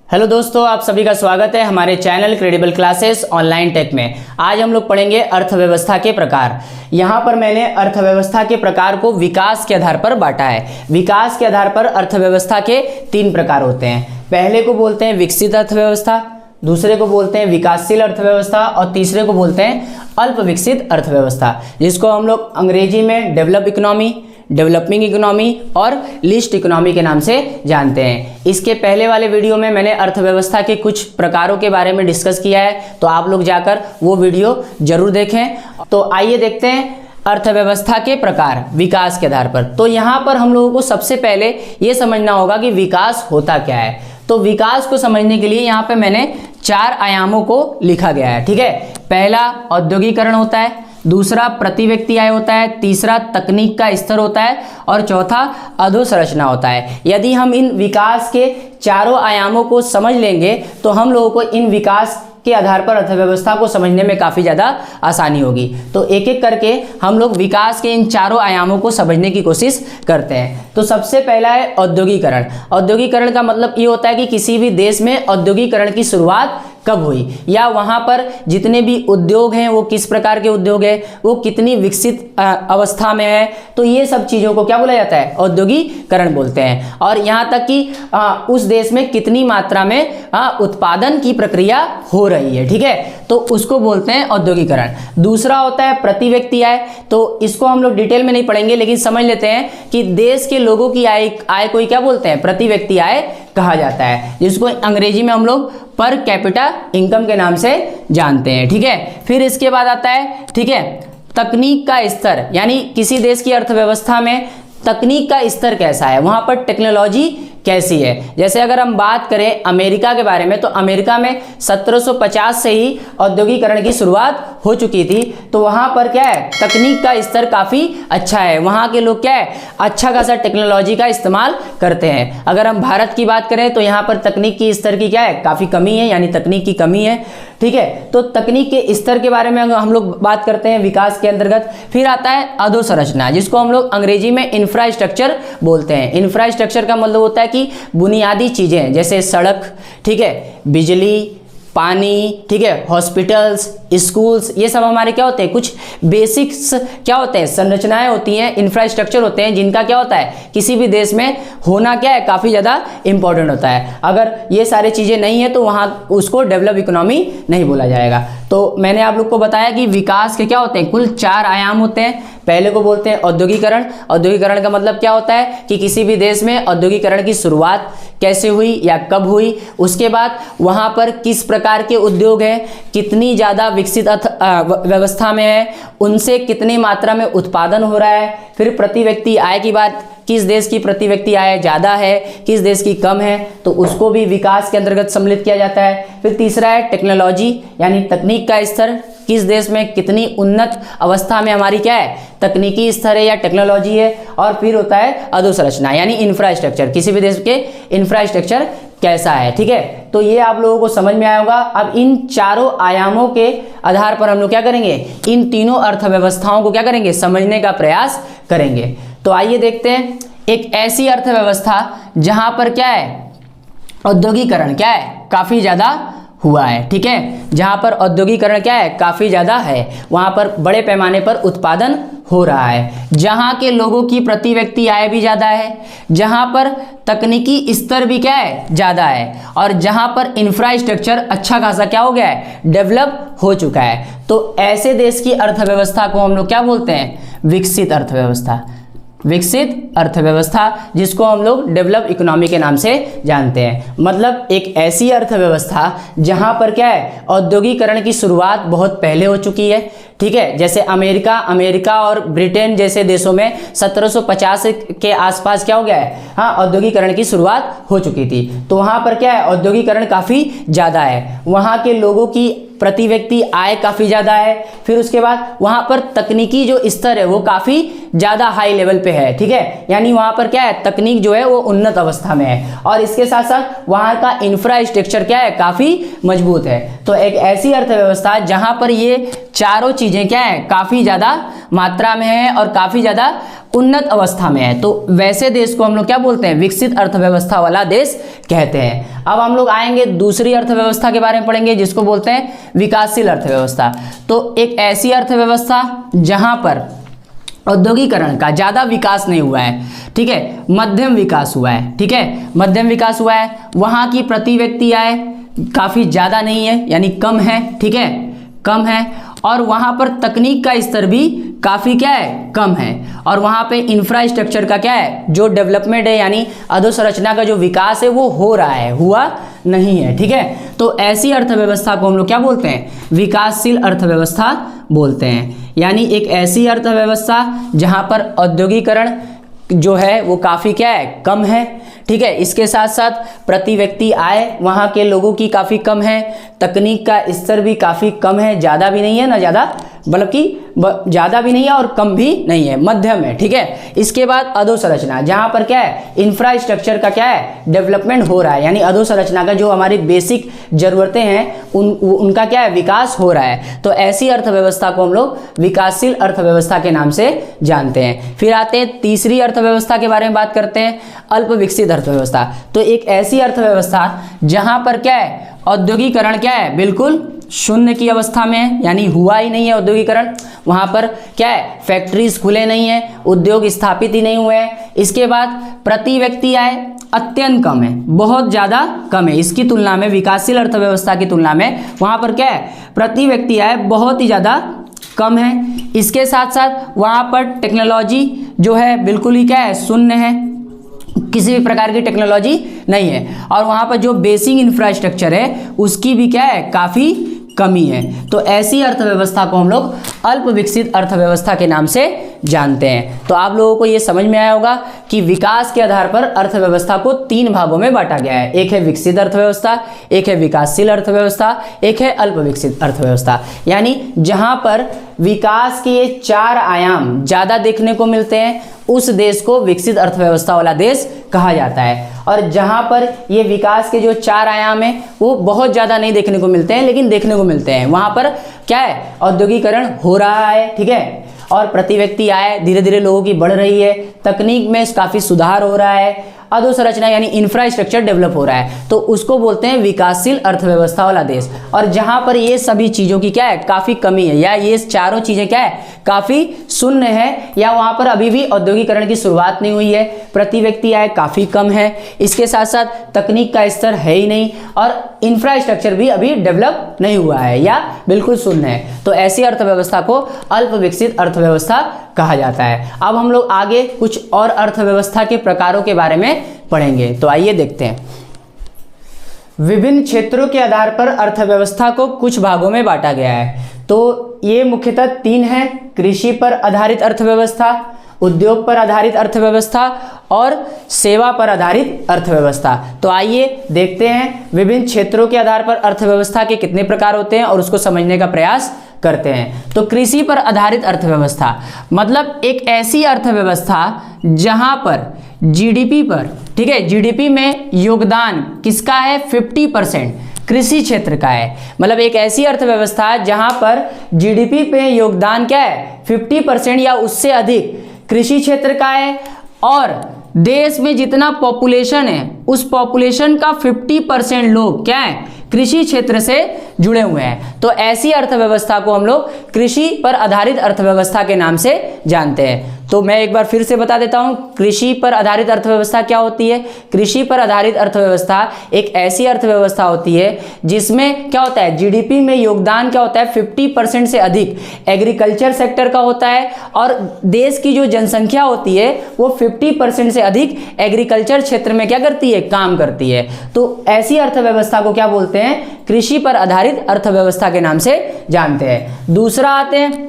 Hello दोस्तों, आप सभी का स्वागत है हमारे channel credible classes online tech में। आज हम लोग पढ़ेंगे अर्थव्यवस्था के प्रकार। यहाँ पर मैंने अर्थव्यवस्था के प्रकार को विकास के आधार पर बांटा है। विकास के आधार पर अर्थव्यवस्था के 3 प्रकार होते हैं। पहले को बोलते हैं विकसित अर्थव्यवस्था, दूसरे को बोलते हैं विकासशील अर्थव्यवस्था और तीसरे को बोलते हैं अल्प विकसित अर्थव्यवस्था, जिसको हम लोग अंग्रेजी में डेवलप इकोनॉमी, डेवलपिंग इकोनॉमी और लिस्ट इकोनॉमी के नाम से जानते हैं। इसके पहले वाले वीडियो में मैंने अर्थव्यवस्था के कुछ प्रकारों के बारे में डिस्कस किया है, तो आप लोग जाकर वो वीडियो जरूर देखें। तो आइए देखते हैं अर्थव्यवस्था के प्रकार विकास के आधार पर। तो यहाँ पर हम लोगों को सबसे पहले ये समझना होगा कि विकास होता क्या है। तो विकास को समझने के लिए यहाँ पे मैंने 4 आयामों को लिखा गया है, ठीक है। पहला औद्योगिकरण होता है, दूसरा प्रति व्यक्ति आय होता है, तीसरा तकनीक का स्तर होता है और चौथा अधोसंरचना होता है। यदि हम इन विकास के चारों आयामों को समझ लेंगे तो हम लोगों को इन विकास के आधार पर अर्थव्यवस्था को समझने में काफ़ी ज़्यादा आसानी होगी। तो एक एक करके हम लोग विकास के इन चारों आयामों को समझने की कोशिश करते हैं। तो सबसे पहला है औद्योगिकरण। औद्योगिकरण का मतलब ये होता है कि किसी भी देश में औद्योगिकरण की शुरुआत कब हुई, या वहाँ पर जितने भी उद्योग हैं वो किस प्रकार के उद्योग हैं, वो कितनी विकसित अवस्था में है। तो ये सब चीज़ों को क्या बोला जाता है, औद्योगिकरण बोलते हैं। और यहाँ तक कि उस देश में कितनी मात्रा में उत्पादन की प्रक्रिया हो रही है, ठीक है, तो उसको बोलते हैं औद्योगिकरण। दूसरा होता है प्रति व्यक्ति आय। तो इसको हम लोग डिटेल में नहीं पढ़ेंगे, लेकिन समझ लेते हैं कि देश के लोगों की आय को ही क्या बोलते हैं, प्रति व्यक्ति आय कहा जाता है, जिसको अंग्रेजी में हम लोग पर कैपिटा इनकम के नाम से जानते हैं, ठीक है। फिर इसके बाद आता है, ठीक है, तकनीक का स्तर, यानी किसी देश की अर्थव्यवस्था में तकनीक का स्तर कैसा है, वहां पर टेक्नोलॉजी कैसी है। जैसे अगर हम बात करें अमेरिका के बारे में, तो अमेरिका में 1750 से ही औद्योगिकरण की शुरुआत हो चुकी थी। तो वहाँ पर क्या है, तकनीक का स्तर काफ़ी अच्छा है। वहाँ के लोग क्या है, अच्छा खासा टेक्नोलॉजी का इस्तेमाल करते हैं। अगर हम भारत की बात करें तो यहाँ पर तकनीक की स्तर की क्या है, काफ़ी कमी है, यानी तकनीक की कमी है, ठीक है। तो तकनीक के स्तर के बारे में हम लोग बात करते हैं विकास के अंतर्गत। फिर आता है अधोसंरचना, जिसको हम लोग अंग्रेजी में इंफ्रास्ट्रक्चर बोलते हैं। इंफ्रास्ट्रक्चर का मतलब होता है कि बुनियादी चीजें, जैसे सड़क, ठीक है, बिजली, पानी, ठीक है, हॉस्पिटल्स, स्कूल्स, ये सब हमारे क्या होते हैं, कुछ बेसिक्स क्या होते हैं, संरचनाएं होती हैं, इंफ्रास्ट्रक्चर होते हैं, जिनका क्या होता है, किसी भी देश में होना क्या है, काफ़ी ज़्यादा इंपॉर्टेंट होता है। अगर ये सारी चीज़ें नहीं है तो वहाँ उसको डेवलप इकोनॉमी नहीं बोला जाएगा। तो मैंने आप लोग को बताया कि विकास के क्या होते हैं, कुल 4 आयाम होते हैं। पहले को बोलते हैं औद्योगिकरण। औद्योगिकरण का मतलब क्या होता है कि किसी भी देश में औद्योगिकरण की शुरुआत कैसे हुई या कब हुई, उसके बाद वहाँ पर किस प्रकार के उद्योग हैं, कितनी ज़्यादा विकसित व्यवस्था में है, उनसे कितनी मात्रा में उत्पादन हो रहा है। फिर प्रति व्यक्ति आय की बात, किस देश की प्रति व्यक्ति आय ज़्यादा है, किस देश की कम है, तो उसको भी विकास के अंतर्गत सम्मिलित किया जाता है। फिर तीसरा है टेक्नोलॉजी, यानी तकनीक का स्तर, किस देश में कितनी उन्नत अवस्था में हमारी क्या है, तकनीकी स्तर है या टेक्नोलॉजी है। और फिर होता है अधोसंरचना, यानी इंफ्रास्ट्रक्चर, किसी भी देश के इंफ्रास्ट्रक्चर कैसा है, ठीक है। तो ये आप लोगों को समझ में आया होगा। अब इन चारों आयामों के आधार पर हम लोग क्या करेंगे, इन तीनों अर्थव्यवस्थाओं को क्या करेंगे, समझने का प्रयास करेंगे। तो आइए देखते हैं एक ऐसी अर्थव्यवस्था जहां पर क्या है, औद्योगिकरण क्या है, काफी ज्यादा हुआ है, ठीक है। जहां पर औद्योगिकरण क्या है, काफी ज्यादा है, वहां पर बड़े पैमाने पर उत्पादन हो रहा है, जहां के लोगों की प्रति व्यक्ति आय भी ज्यादा है, जहां पर तकनीकी स्तर भी क्या है, ज्यादा है, और जहां पर इंफ्रास्ट्रक्चर अच्छा खासा क्या हो गया है, डेवलप हो चुका है। तो ऐसे देश की अर्थव्यवस्था को हम लोग क्या बोलते हैं, विकसित अर्थव्यवस्था। विकसित अर्थव्यवस्था, जिसको हम लोग डेवलप इकोनॉमी के नाम से जानते हैं। मतलब एक ऐसी अर्थव्यवस्था जहां पर क्या है, औद्योगिकरण की शुरुआत बहुत पहले हो चुकी है, ठीक है। जैसे अमेरिका और ब्रिटेन जैसे देशों में 1750 के आसपास क्या हो गया है, हाँ, औद्योगिकरण की शुरुआत हो चुकी थी। तो वहां पर क्या है, औद्योगिकरण काफी ज्यादा है, वहां के लोगों की प्रति व्यक्ति आय काफ़ी ज़्यादा है। फिर उसके बाद वहाँ पर तकनीकी जो स्तर है वो काफ़ी ज़्यादा हाई लेवल पे है, ठीक है, यानी वहाँ पर क्या है, तकनीक जो है वो उन्नत अवस्था में है, और इसके साथ साथ वहाँ का इंफ्रास्ट्रक्चर क्या है, काफ़ी मजबूत है। तो एक ऐसी अर्थव्यवस्था जहाँ पर ये चारों चीज़ें क्या है, काफ़ी ज़्यादा मात्रा में है और काफ़ी ज़्यादा उन्नत अवस्था में है, तो वैसे देश को हम लोग क्या बोलते हैं, विकसित अर्थव्यवस्था वाला देश कहते हैं। अब हम लोग आएंगे दूसरी अर्थव्यवस्था के बारे में पढ़ेंगे, जिसको बोलते हैं विकासशील अर्थव्यवस्था। तो एक ऐसी अर्थव्यवस्था जहां पर औद्योगिकरण का ज़्यादा विकास नहीं हुआ है, ठीक है, मध्यम विकास हुआ है, ठीक है, मध्यम विकास हुआ है। वहाँ की प्रति व्यक्ति आय काफ़ी ज़्यादा नहीं है, यानी कम है, ठीक है, कम है। और वहाँ पर तकनीक का स्तर भी काफ़ी क्या है, कम है। और वहाँ पे इंफ्रास्ट्रक्चर का क्या है, जो डेवलपमेंट है, यानी अधोसंरचना का जो विकास है वो हो रहा है, हुआ नहीं है, ठीक है। तो ऐसी अर्थव्यवस्था को हम लोग क्या बोलते हैं, विकासशील अर्थव्यवस्था बोलते हैं। यानी एक ऐसी अर्थव्यवस्था जहाँ पर औद्योगिकरण जो है वो काफ़ी क्या है, कम है, ठीक है। इसके साथ साथ प्रति व्यक्ति आय वहाँ के लोगों की काफ़ी कम है, तकनीक का स्तर भी काफ़ी कम है, ज़्यादा भी नहीं है ना ज़्यादा, बल्कि ज़्यादा भी नहीं है और कम भी नहीं है, मध्यम है, ठीक है। इसके बाद अधोसंरचना, जहाँ पर क्या है, इंफ्रास्ट्रक्चर का क्या है, डेवलपमेंट हो रहा है, यानी अधोसंरचना का जो हमारी बेसिक ज़रूरतें हैं उनका क्या है, विकास हो रहा है। तो ऐसी अर्थव्यवस्था को हम लोग विकासशील अर्थव्यवस्था के नाम से जानते हैं। फिर आते हैं तीसरी अर्थव्यवस्था के बारे में बात करते हैं, अल्प विकसित अर्थव्यवस्था। तो एक ऐसी अर्थव्यवस्था जहाँ पर क्या है, औद्योगिकरण क्या है, बिल्कुल शून्य की अवस्था में है, यानी हुआ ही नहीं है औद्योगिकरण। वहाँ पर क्या है, फैक्ट्रीज खुले नहीं है, उद्योग स्थापित ही नहीं हुए हैं। इसके बाद प्रति व्यक्ति आय अत्यंत कम है, बहुत ज़्यादा कम है। इसकी तुलना में विकासशील अर्थव्यवस्था की तुलना में वहाँ पर क्या है, प्रति व्यक्ति आय बहुत ही ज़्यादा कम है। इसके साथ साथ वहाँ पर टेक्नोलॉजी जो है बिल्कुल ही क्या है, शून्य है, किसी भी प्रकार की टेक्नोलॉजी नहीं है। और वहाँ पर जो बेसिक इंफ्रास्ट्रक्चर है उसकी भी क्या है, काफ़ी कमी है। तो ऐसी अर्थव्यवस्था को हम लोग अल्प विकसित अर्थव्यवस्था के नाम से जानते हैं। तो आप लोगों को ये समझ में आया होगा कि विकास के आधार पर अर्थव्यवस्था को 3 भागों में बांटा गया है। एक है विकसित अर्थव्यवस्था, एक है विकासशील अर्थव्यवस्था, एक है अल्प विकसित अर्थव्यवस्था। यानी जहां पर विकास के 4 आयाम ज़्यादा देखने को मिलते हैं उस देश को विकसित अर्थव्यवस्था वाला देश कहा जाता है। और जहां पर ये विकास के जो 4 आयाम हैं वो बहुत ज़्यादा नहीं देखने को मिलते हैं, लेकिन देखने को मिलते हैं, वहां पर क्या है, औद्योगिकरण हो रहा है, ठीक है, और प्रति व्यक्ति आय धीरे धीरे लोगों की बढ़ रही है, तकनीक में काफ़ी सुधार हो रहा है, अधोसंरचना यानी इंफ्रास्ट्रक्चर डेवलप हो रहा है, तो उसको बोलते हैं विकासशील अर्थव्यवस्था वाला देश। और जहां पर ये सभी चीज़ों की क्या है, काफ़ी कमी है, या ये चारों चीज़ें क्या है, काफ़ी शून्य है, या वहां पर अभी भी औद्योगिकरण की शुरुआत नहीं हुई है, प्रति व्यक्ति आय काफ़ी कम है, इसके साथ साथ तकनीक का स्तर है ही नहीं, और इंफ्रास्ट्रक्चर भी अभी डेवलप नहीं हुआ है या बिल्कुल शून्य है। तो ऐसी अर्थव्यवस्था को अल्प विकसित अर्थव्यवस्था कहा जाता है। अब हम लोग आगे कुछ और अर्थव्यवस्था के प्रकारों के बारे में पढ़ेंगे। तो आइए देखते हैं। विभिन्न क्षेत्रों के आधार पर अर्थव्यवस्था को कुछ भागों में बांटा गया है। तो ये मुख्यतः 3 है, कृषि पर आधारित अर्थव्यवस्था, उद्योग पर आधारित अर्थव्यवस्था और सेवा पर आधारित अर्थव्यवस्था। तो आइए देखते हैं विभिन्न क्षेत्रों के आधार पर अर्थव्यवस्था के कितने प्रकार होते हैं और उसको समझने का प्रयास करते हैं। तो कृषि पर आधारित अर्थव्यवस्था मतलब एक ऐसी अर्थव्यवस्था जहां पर जीडीपी पर, ठीक है, जीडीपी में योगदान किसका है, 50% कृषि क्षेत्र का है। मतलब एक ऐसी अर्थव्यवस्था जहां पर जीडीपी पे योगदान क्या है, 50% या उससे अधिक कृषि क्षेत्र का है, और देश में जितना पॉपुलेशन है उस पॉपुलेशन का 50% लोग क्या है, कृषि क्षेत्र से जुड़े हुए हैं। तो ऐसी अर्थव्यवस्था को हम लोग कृषि पर आधारित अर्थव्यवस्था के नाम से जानते हैं। तो मैं एक बार फिर से बता देता हूं, कृषि पर आधारित अर्थव्यवस्था क्या होती है। कृषि पर आधारित अर्थव्यवस्था एक ऐसी अर्थव्यवस्था होती है जिसमें क्या होता है, जीडीपी में योगदान क्या होता है, 50% से अधिक एग्रीकल्चर सेक्टर का होता है, और देश की जो जनसंख्या होती है वो 50% से अधिक एग्रीकल्चर क्षेत्र में क्या करती है, काम करती है। तो ऐसी अर्थव्यवस्था को क्या बोलते हैं, कृषि पर आधारित अर्थव्यवस्था के नाम से जानते हैं। दूसरा आते हैं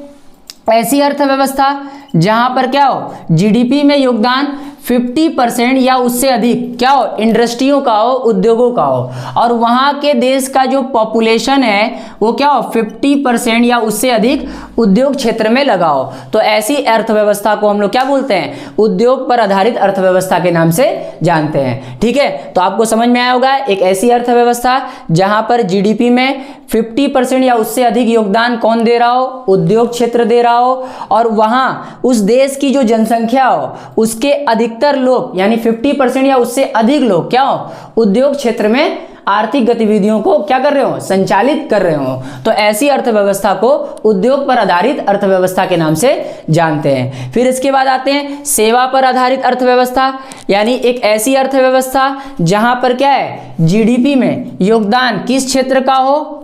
ऐसी अर्थव्यवस्था जहां पर क्या हो, जीडीपी में योगदान 50% या उससे अधिक क्या हो, इंडस्ट्रियों का हो, उद्योगों का हो, और वहां के देश का जो पॉपुलेशन है वो क्या हो, 50% या उससे अधिक उद्योग क्षेत्र में लगा हो। तो ऐसी अर्थव्यवस्था को हम लोग क्या बोलते हैं, उद्योग पर आधारित अर्थव्यवस्था के नाम से जानते हैं। ठीक है, तो आपको समझ में आया होगा, एक ऐसी अर्थव्यवस्था जहां पर जीडीपी में 50% या उससे अधिक योगदान कौन दे रहा हो, उद्योग क्षेत्र दे रहा हो, और वहां उस देश की जो जनसंख्या हो उसके अधिक अधिकतर लोग यानी 50% या उससे अधिक लोग क्या हो, उद्योग क्षेत्र में आर्थिक गतिविधियों को क्या कर रहे हो, संचालित कर रहे हो। तो ऐसी अर्थव्यवस्था को उद्योग पर आधारित अर्थव्यवस्था के नाम से जानते हैं। फिर इसके बाद आते हैं सेवा पर आधारित अर्थव्यवस्था, यानी एक ऐसी अर्थव्यवस्था जहां पर क्या है, जीडीपी में योगदान किस क्षेत्र का हो,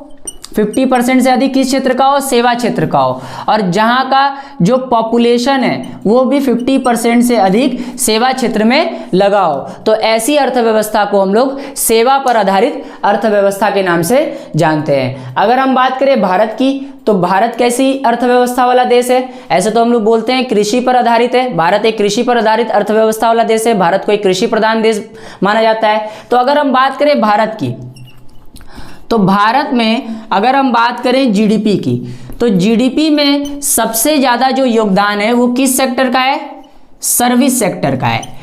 50% से अधिक किस क्षेत्र का हो, सेवा क्षेत्र का हो, और जहां का जो पॉपुलेशन है वो भी 50% से अधिक सेवा क्षेत्र में लगा हो। तो ऐसी अर्थव्यवस्था को हम लोग सेवा पर आधारित अर्थव्यवस्था के नाम से जानते हैं। अगर हम बात करें भारत की, तो भारत कैसी अर्थव्यवस्था वाला देश है? ऐसे तो हम लोग बोलते हैं कृषि पर आधारित है, भारत एक कृषि पर आधारित अर्थव्यवस्था वाला देश है, भारत को एक कृषि प्रधान देश माना जाता है। तो अगर हम बात करें भारत की, तो भारत में अगर हम बात करें जीडीपी की, तो जीडीपी में सबसे ज़्यादा जो योगदान है वो किस सेक्टर का है, सर्विस सेक्टर का है।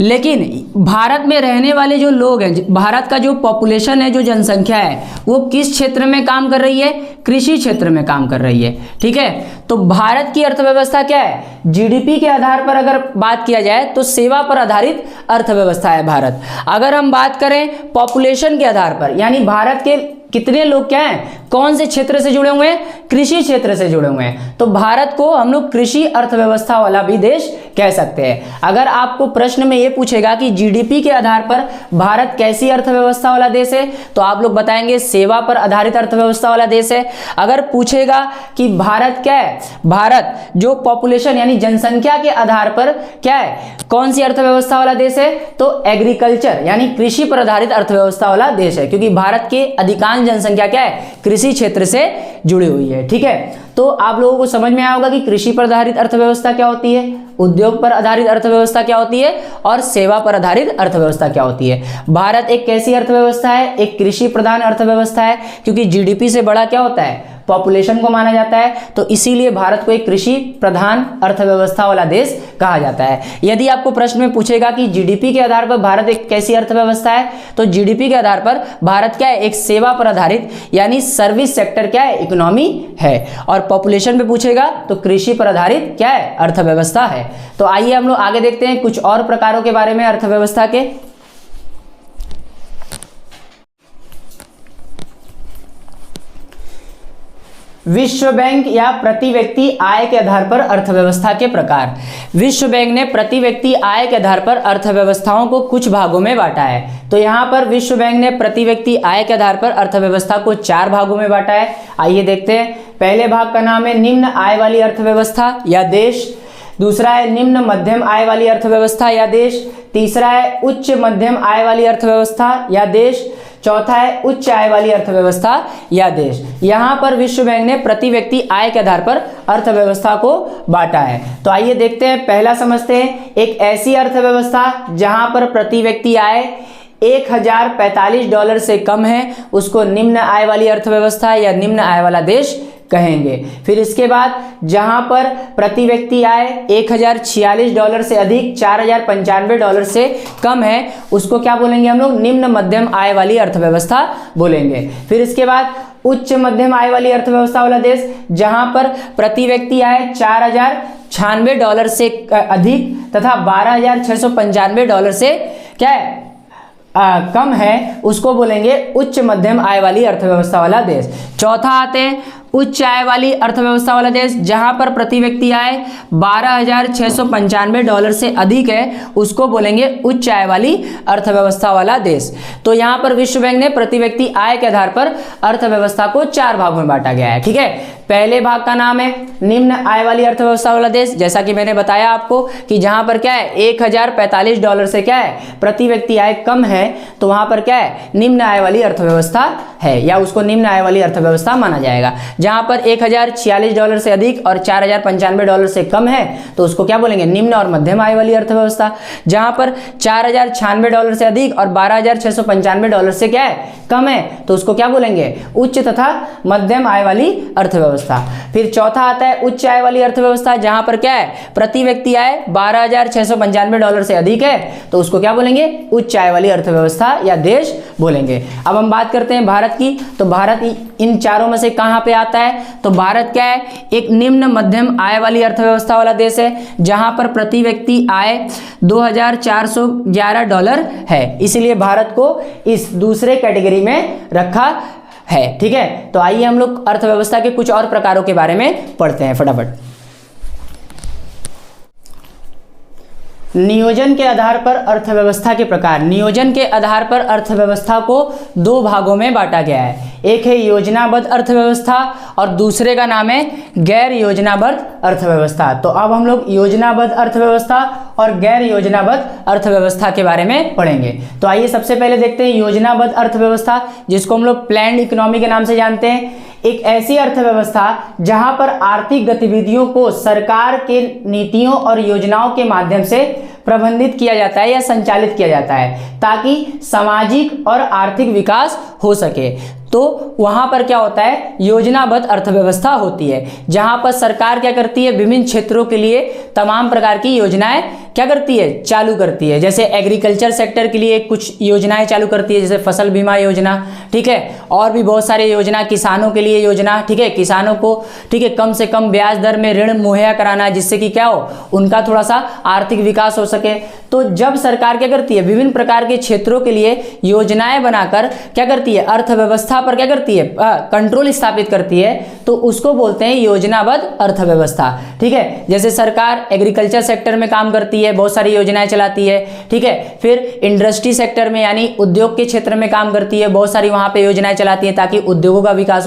लेकिन भारत में रहने वाले जो लोग हैं, भारत का जो पॉपुलेशन है, जो जनसंख्या है, वो किस क्षेत्र में काम कर रही है, कृषि क्षेत्र में काम कर रही है। ठीक है, तो भारत की अर्थव्यवस्था क्या है, जीडीपी के आधार पर अगर बात किया जाए तो सेवा पर आधारित अर्थव्यवस्था है भारत। अगर हम बात करें पॉपुलेशन के आधार पर, यानी भारत के कितने लोग क्या हैं, कौन से क्षेत्र से जुड़े हुए हैं, कृषि क्षेत्र से जुड़े हुए हैं, तो भारत को हम लोग कृषि अर्थव्यवस्था वाला भी देश कह सकते हैं। अगर आपको प्रश्न में ये पूछेगा कि जीडीपी के आधार पर भारत कैसी अर्थव्यवस्था वाला देश है, तो आप लोग बताएंगे सेवा पर आधारित अर्थव्यवस्था वाला देश है। अगर पूछेगा कि भारत क्या है, भारत जो पॉपुलेशन यानी जनसंख्या के आधार पर क्या है, कौन सी अर्थव्यवस्था वाला देश है, तो एग्रीकल्चर यानी कृषि पर आधारित अर्थव्यवस्था वाला देश है, क्योंकि भारत के अधिकांश जनसंख्या क्या है, कृषि क्षेत्र से जुड़ी हुई है। ठीक है, तो आप लोगों को समझ में आया होगा कि कृषि पर आधारित अर्थव्यवस्था क्या होती है, उद्योग पर आधारित अर्थव्यवस्था क्या होती है, और सेवा पर आधारित अर्थव्यवस्था क्या होती है। भारत एक कैसी अर्थव्यवस्था है, एक कृषि प्रधान अर्थव्यवस्था है, क्योंकि जीडीपी से बड़ा क्या होता है, पॉपुलेशन को माना जाता है, तो इसीलिए भारत को एक कृषि प्रधान अर्थव्यवस्था वाला देश कहा जाता है। यदि आपको प्रश्न में पूछेगा कि जीडीपी के आधार पर भारत एक कैसी अर्थव्यवस्था है, तो जीडीपी के आधार पर भारत क्या है, एक सेवा पर आधारित यानी सर्विस सेक्टर क्या है, इकोनॉमी है। और पॉपुलेशन पे पूछेगा तो कृषि पर आधारित क्या है, अर्थव्यवस्था है। तो आइए हम लोग आगे देखते हैं कुछ और प्रकारों के बारे में अर्थव्यवस्था के। विश्व बैंक या प्रति व्यक्ति आय के आधार पर अर्थव्यवस्था के प्रकार। विश्व बैंक ने प्रति व्यक्ति आय के आधार पर अर्थव्यवस्थाओं को कुछ भागों में बांटा है। तो यहाँ पर विश्व बैंक ने प्रति व्यक्ति आय के आधार पर अर्थव्यवस्था को 4 भागों में बांटा है। आइए देखते हैं। पहले भाग का नाम है निम्न आय वाली अर्थव्यवस्था या देश, दूसरा है निम्न मध्यम आय वाली अर्थव्यवस्था या देश, तीसरा है उच्च मध्यम आय वाली अर्थव्यवस्था या देश, चौथा है उच्च आय वाली अर्थव्यवस्था या देश। यहाँ पर विश्व बैंक ने प्रति व्यक्ति आय के आधार पर अर्थव्यवस्था को बांटा है। तो आइए देखते हैं, पहला समझते हैं। एक ऐसी अर्थव्यवस्था जहाँ पर प्रति व्यक्ति आय $1045 से कम है, उसको निम्न आय वाली अर्थव्यवस्था या निम्न आय वाला देश कहेंगे। फिर इसके बाद जहां पर प्रति व्यक्ति आय $1046 से अधिक $4095 से कम है, उसको क्या बोलेंगे हम लोग, निम्न मध्यम आय वाली अर्थव्यवस्था बोलेंगे। फिर इसके बाद उच्च मध्यम आय वाली अर्थव्यवस्था वाला देश, जहां पर प्रति व्यक्ति आय $4096 से अधिक तथा $12695 से क्या है कम है, उसको बोलेंगे उच्च मध्यम आय वाली अर्थव्यवस्था वाला देश। चौथा आते हैं उच्च आय वाली अर्थव्यवस्था वाला देश, जहां पर प्रति व्यक्ति आय $12,695 से अधिक है, उसको बोलेंगे उच्च आय वाली अर्थव्यवस्था वाला देश। तो यहां पर विश्व बैंक ने प्रति व्यक्ति आय के आधार पर अर्थव्यवस्था को 4 भागों में बांटा गया है। ठीक है, पहले भाग का नाम है निम्न आय वाली अर्थव्यवस्था वाला देश, जैसा कि मैंने बताया आपको कि जहां पर क्या है $1045 से क्या है प्रति व्यक्ति आय कम है, तो वहां पर क्या है निम्न आय वाली अर्थव्यवस्था है या उसको निम्न आय वाली अर्थव्यवस्था माना जाएगा। जहां पर $1046 से अधिक और $4095 से कम है, तो उसको क्या बोलेंगे, निम्न और मध्यम आय वाली अर्थव्यवस्था। जहां पर $4096 से अधिक और $12695 से क्या है कम है, तो उसको क्या बोलेंगे, उच्च तथा मध्यम आय वाली अर्थव्यवस्था। फिर चौथा आता है उच्च आय वाली अर्थव्यवस्था, जहां पर क्या है प्रति व्यक्ति आय $12,695 से अधिक है, तो उसको क्या बोलेंगे, उच्च आय वाली अर्थव्यवस्था या देश बोलेंगे। अब हम बात करते हैं भारत की। तो भारत इन चारों में से कहां पे आता आता है? तो भारत क्या है, एक निम्न मध्यम आय वाली अर्थव्यवस्था वाला देश है, जहां पर प्रति व्यक्ति आय $2411 है, इसलिए भारत को इस दूसरे कैटेगरी में रखा है। ठीक है, तो आइए हम लोग अर्थव्यवस्था के कुछ और प्रकारों के बारे में पढ़ते हैं फटाफट। नियोजन के आधार पर अर्थव्यवस्था के प्रकार। नियोजन के आधार पर अर्थव्यवस्था को दो भागों में बांटा गया है, एक है योजनाबद्ध अर्थव्यवस्था और दूसरे का नाम है गैर योजनाबद्ध अर्थव्यवस्था। तो अब हम लोग योजनाबद्ध अर्थव्यवस्था और गैर योजनाबद्ध अर्थव्यवस्था के बारे में पढ़ेंगे। तो आइए सबसे पहले देखते हैं योजनाबद्ध अर्थव्यवस्था, जिसको हम लोग प्लान्ड इकोनॉमी के नाम से जानते हैं। एक ऐसी अर्थव्यवस्था जहां पर आर्थिक गतिविधियों को सरकार के नीतियों और योजनाओं के माध्यम से प्रबंधित किया जाता है या संचालित किया जाता है, ताकि सामाजिक और आर्थिक विकास हो सके। तो वहां पर क्या होता है, योजनाबद्ध अर्थव्यवस्था होती है, जहां पर सरकार क्या करती है, विभिन्न क्षेत्रों के लिए तमाम प्रकार की योजनाएं क्या करती है, चालू करती है। जैसे एग्रीकल्चर सेक्टर के लिए कुछ योजनाएं चालू करती है, जैसे फसल बीमा योजना, ठीक है, और भी बहुत सारी योजना, किसानों के लिए योजना, ठीक है, किसानों को ठीक है कम से कम ब्याज दर में ऋण मुहैया कराना, जिससे कि क्या हो, उनका थोड़ा सा आर्थिक विकास हो सके। तो जब सरकार क्या करती है, विभिन्न प्रकार के क्षेत्रों के लिए योजनाएं बनाकर क्या करती है, अर्थव्यवस्था पर क्या करती है, कंट्रोल स्थापित करती है, तो उसको बोलते हैं योजनाबद्ध अर्थव्यवस्था। ठीक है, जैसे सरकार एग्रीकल्चर सेक्टर में काम करती है, बहुत सारी योजनाएं चलाती है। ठीक है, फिर इंडस्ट्री सेक्टर में यानी उद्योग के क्षेत्र में काम करती है, बहुत सारी वहां पे योजनाएं चलाती है ताकि उद्योगों का विकास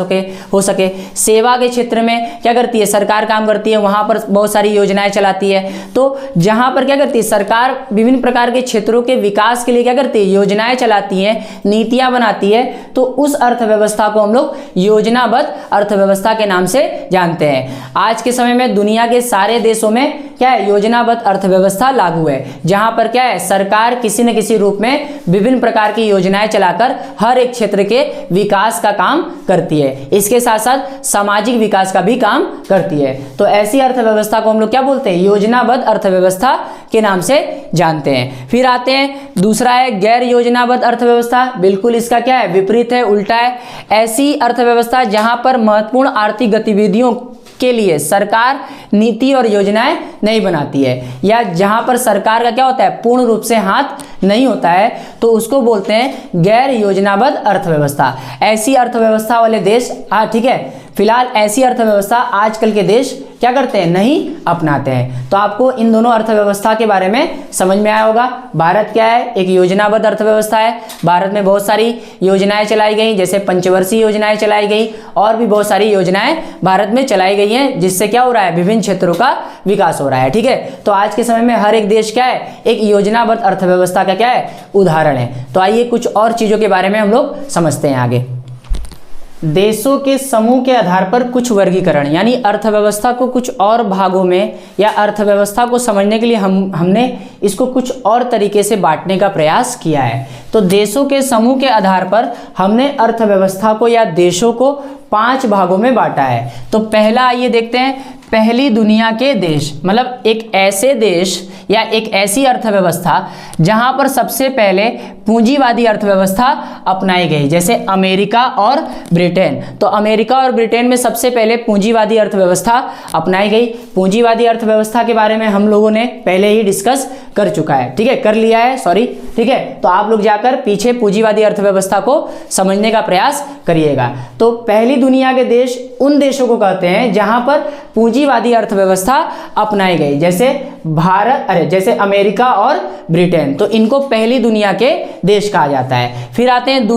हो सके। सेवा के क्षेत्र में क्या करती है, सरकार काम करती है, वहां पर बहुत सारी योजनाएं चलाती है। तो जहां पर क्या करती है, सरकार विभिन्न प्रकार के क्षेत्रों के विकास के लिए क्या करती है, योजनाएं चलाती है, नीतियां बनाती है, तो उस अर्थव्यवस्था को हम लोग योजनाबद्ध अर्थव्यवस्था के नाम से जानते हैं। आज के समय में दुनिया के सारे देशों में क्या है, योजनाबद्ध अर्थव्यवस्था लागू है, जहां पर क्या है, सरकार किसी न किसी रूप में विभिन्न प्रकार की योजनाएं चलाकर हर एक क्षेत्र के विकास का काम करती है, इसके साथ साथ सामाजिक विकास का भी काम करती है। तो ऐसी अर्थव्यवस्था को हम लोग क्या बोलते हैं, योजनाबद्ध अर्थव्यवस्था के नाम से जानते हैं। फिर आते हैं दूसरा है गैर योजनाबद्ध अर्थव्यवस्था। बिल्कुल इसका क्या है, विपरीत है, उल्टा है। ऐसी अर्थव्यवस्था जहां पर महत्वपूर्ण आर्थिक गतिविधियों के लिए सरकार नीति और योजनाएं नहीं बनाती है, या जहां पर सरकार का क्या होता है, पूर्ण रूप से हाथ नहीं होता है, तो उसको बोलते हैं गैर योजनाबद्ध अर्थव्यवस्था। ऐसी अर्थव्यवस्था वाले देश ठीक है, फिलहाल ऐसी अर्थव्यवस्था आजकल के देश क्या करते हैं, नहीं अपनाते हैं। तो आपको इन दोनों अर्थव्यवस्था के बारे में समझ में आया होगा। भारत क्या है, एक योजनाबद्ध अर्थव्यवस्था है। भारत में बहुत सारी योजनाएं चलाई गई, जैसे पंचवर्षीय योजनाएं चलाई गई, और भी बहुत सारी योजनाएं भारत में चलाई गई हैं, जिससे क्या हो रहा है, विभिन्न क्षेत्रों का विकास हो रहा है। ठीक है, तो आज के समय में हर एक देश क्या है, एक योजनाबद्ध अर्थव्यवस्था का क्या है, उदाहरण है। तो आइए कुछ और चीजों के बारे में हम लोग समझते हैं आगे। देशों के समूह के आधार पर कुछ वर्गीकरण, यानी अर्थव्यवस्था को कुछ और भागों में, या अर्थव्यवस्था को समझने के लिए हमने इसको कुछ और तरीके से बांटने का प्रयास किया है। तो देशों के समूह के आधार पर हमने अर्थव्यवस्था को या देशों को 5 भागों में बांटा है। तो पहला आइए देखते हैं, पहली दुनिया के देश, मतलब एक ऐसे देश या एक ऐसी अर्थव्यवस्था जहां पर सबसे पहले पूंजीवादी अर्थव्यवस्था अपनाई गई, जैसे अमेरिका और ब्रिटेन। तो अमेरिका और ब्रिटेन में सबसे पहले पूंजीवादी अर्थव्यवस्था अपनाई गई। पूंजीवादी अर्थव्यवस्था के बारे में हम लोगों ने पहले ही डिस्कस कर चुका है, ठीक है, कर लिया है, सॉरी, ठीक है। तो आप लोग जाकर पीछे पूंजीवादी अर्थव्यवस्था को समझने का प्रयास करिएगा। तो पहली दुनिया के देश उन देशों को कहते हैं जहां पर पूंजीवादी अर्थव्यवस्था अपनाई गई, जैसे जैसे अमेरिका और ब्रिटेन। तो इनको पहली दुनिया के देश कहा जाता है। फिर आते हैं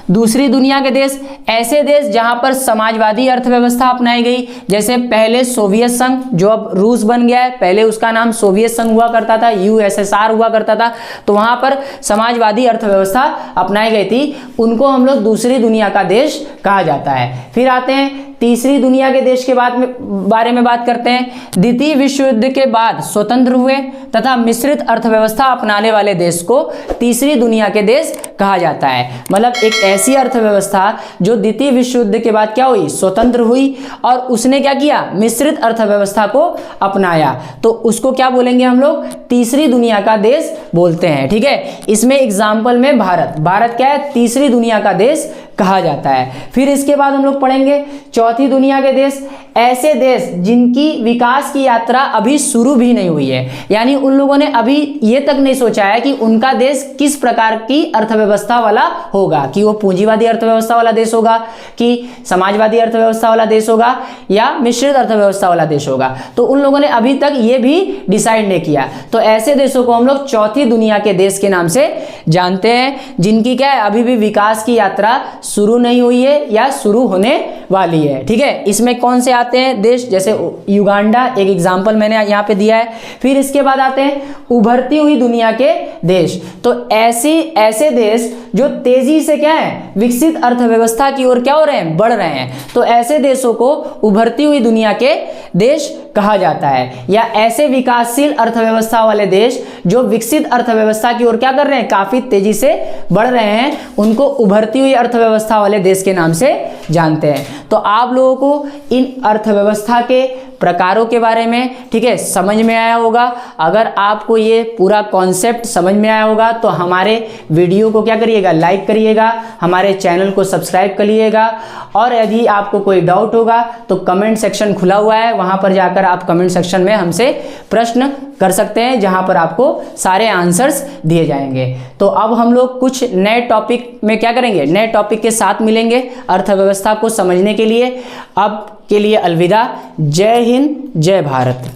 दूसरी दुनिया के देश, ऐसे देश जहां पर समाजवादी अर्थव्यवस्था अपनाई गई, जैसे पहले सोवियत संघ, जो अब रूस बन गया है, पहले उसका नाम सोवियत संघ हुआ करता था, USSR हुआ करता था। तो वहां पर समाजवादी अर्थव्यवस्था अपनाई गई थी, उनको हम लोग दूसरी दुनिया का देश कहा जाता है। फिर आते हैं तीसरी दुनिया के देश के बारे में बात करते हैं। द्वितीय विश्व युद्ध के बाद स्वतंत्र हुए तथा मिश्रित अर्थव्यवस्था अपनाने वाले देश को तीसरी दुनिया के देश कहा जाता है। मतलब एक ऐसी अर्थव्यवस्था जो द्वितीय विश्व युद्ध के बाद क्या हुई, स्वतंत्र हुई, और उसने क्या किया, मिश्रित अर्थव्यवस्था को अपनाया, तो उसको क्या बोलेंगे हम लोग, तीसरी दुनिया का देश बोलते हैं। ठीक है, इसमें एग्जाम्पल में भारत क्या है, तीसरी दुनिया का देश कहा जाता है। फिर इसके बाद हम लोग पढ़ेंगे चौथी दुनिया के देश, ऐसे देश जिनकी विकास की यात्रा अभी शुरू भी नहीं हुई है, यानी उन लोगों ने अभी ये तक नहीं सोचा है कि उनका देश किस प्रकार की अर्थव्यवस्था वाला होगा, कि वो पूंजीवादी अर्थव्यवस्था वाला देश होगा, कि समाजवादी अर्थव्यवस्था वाला देश होगा, या मिश्रित अर्थव्यवस्था वाला देश होगा। तो उन लोगों ने अभी तक ये भी डिसाइड नहीं किया। तो ऐसे देशों को हम लोग चौथी दुनिया के देश के नाम से जानते हैं, जिनकी क्या है, अभी भी विकास की यात्रा शुरू नहीं हुई है या शुरू होने वाली है। ठीक है, इसमें कौन से आते हैं देश, जैसे युगांडा एक एग्जांपल मैंने यहाँ पे दिया है। फिर इसके बाद आते हैं उभरती हुई दुनिया के देश। तो ऐसे देश जो तेजी से क्या है, विकसित अर्थव्यवस्था की ओर क्या हो रहे हैं, बढ़ रहे हैं। तो ऐसे देशों को उभरती हुई दुनिया के देश कहा जाता है, या ऐसे विकासशील अर्थव्यवस्था वाले देश जो विकसित अर्थव्यवस्था की ओर क्या कर रहे हैं, काफी तेजी से बढ़ रहे हैं, उनको उभरती हुई अर्थव्यवस्था वाले देश के नाम से जानते हैं। तो आप लोगों को इन अर्थव्यवस्था के प्रकारों के बारे में, ठीक है, समझ में आया होगा। अगर आपको ये पूरा कॉन्सेप्ट समझ में आया होगा तो हमारे वीडियो को क्या करिएगा, लाइक करिएगा, हमारे चैनल को सब्सक्राइब करिएगा, और यदि आपको कोई डाउट होगा तो कमेंट सेक्शन खुला हुआ है, वहां पर जाकर आप कमेंट सेक्शन में हमसे प्रश्न कर सकते हैं, जहां पर आपको सारे आंसर्स दिए जाएंगे। तो अब हम लोग कुछ नए टॉपिक में क्या करेंगे, नए टॉपिक के साथ मिलेंगे अर्थव्यवस्था को समझने के लिए। अब के लिए अलविदा। जय हिंद, जय भारत।